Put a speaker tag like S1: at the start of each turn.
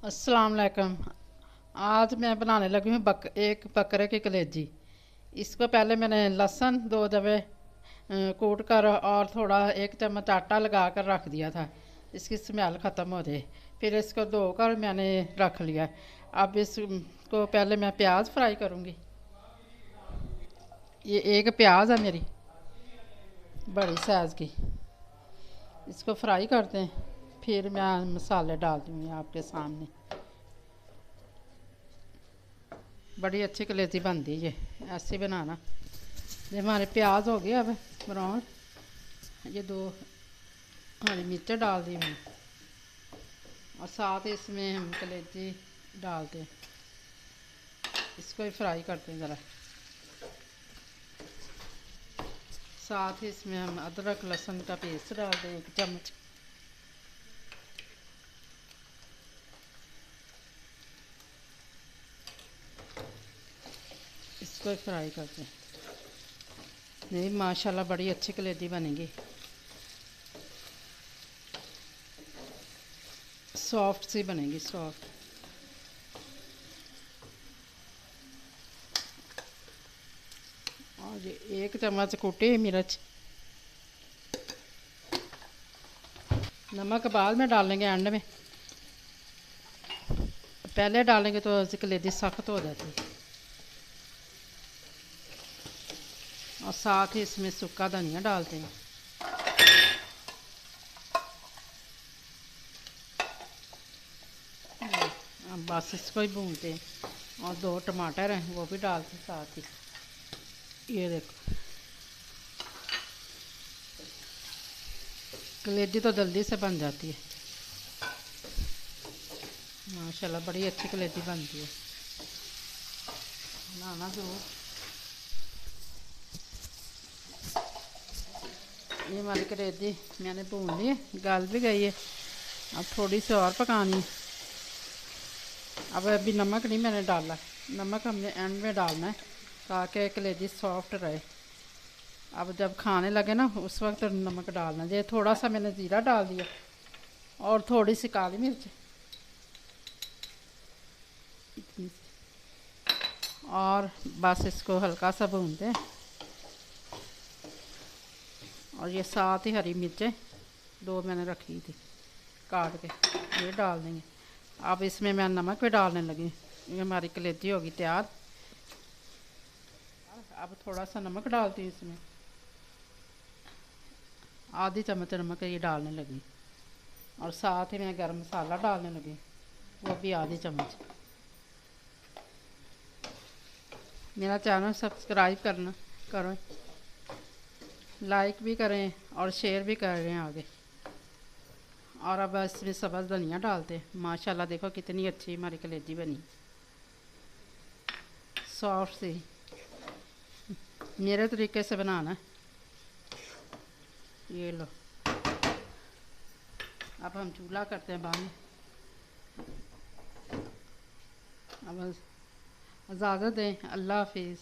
S1: अस्सलाम वालेकुम। आज मैं बनाने लगी हूँ एक बकरे की कलेजी। इसको पहले मैंने लहसुन दो दबे कूट कर और थोड़ा एक चम्मच आटा लगा कर रख दिया था, इसकी स्मेल ख़त्म हो जाए। फिर इसको धोकर मैंने रख लिया। अब इसको पहले मैं प्याज फ्राई करूँगी। ये एक प्याज है मेरी बड़ी साइज़ की, इसको फ्राई करते हैं। फिर मैं मसाले डाल दूँगी आपके सामने। बड़ी अच्छी कलेजी बनती है, ऐसे बनाना। ये हमारे प्याज हो गए अब ब्राउन। ये दो हरी मिर्चें डाल दी मैंने और साथ ही इसमें हम कलेजी डालते हैं। इसको भी फ्राई करते हैं ज़रा। साथ ही इसमें हम अदरक लहसुन का पेस्ट डाल दें 1 चम्मच। इसको भी फ्राई करते हैं। नहीं, माशाल्लाह बड़ी अच्छी कलेजी बनेगी, सॉफ्ट सी बनेगी, सॉफ्ट। और ये 1 चम्मच कूटी मिर्च। नमक बाद में डालेंगे, एंड में। पहले डालेंगे तो कलेजी सख्त हो जाती है। और साथ ही इसमें सूखा धनिया डालते हैं। अब बस इसको ही भूनते हैं। और 2 टमाटर हैं, वो भी डालते हैं साथ ही। ये देखो, कलेजी तो जल्दी से बन जाती है माशाल्लाह। बड़ी अच्छी कलेजी बनती है, बनाना ज़रूर। ये हमारी कलेजी मैंने भून ली है, गल भी गई है। अब थोड़ी सी और पकानी है। अब अभी नमक नहीं मैंने डाला, नमक हमने एंड में डालना है ताकि कलेजी सॉफ्ट रहे। अब जब खाने लगे ना उस वक्त नमक डालना। ये थोड़ा सा मैंने ज़ीरा डाल दिया और थोड़ी सी काली मिर्च, इतनी सी। और बस इसको हल्का सा भूनते हैं। और ये साथ ही हरी मिर्चें 2 मैंने रखी थी काट के, ये डाल देंगे। अब इसमें मैं नमक भी डालने लगी। ये हमारी कलेजी होगी तैयार। अब थोड़ा सा नमक डालती हूँ इसमें, आधी चम्मच नमक ये डालने लगी। और साथ ही मैं गरम मसाला डालने लगी, वो भी आधी चम्मच। मेरा चैनल सब्सक्राइब करना करें, लाइक भी करें और शेयर भी करें आगे। और अब इसमें सब्ज़ धनिया डालते हैं। माशाल्लाह देखो कितनी अच्छी हमारी कलेजी बनी, सॉफ्ट सी। मेरे तरीके से बनाना। ये लो, अब हम चूल्हा करते हैं बंद। अब इजाज़त दें, अल्लाह हाफिज़।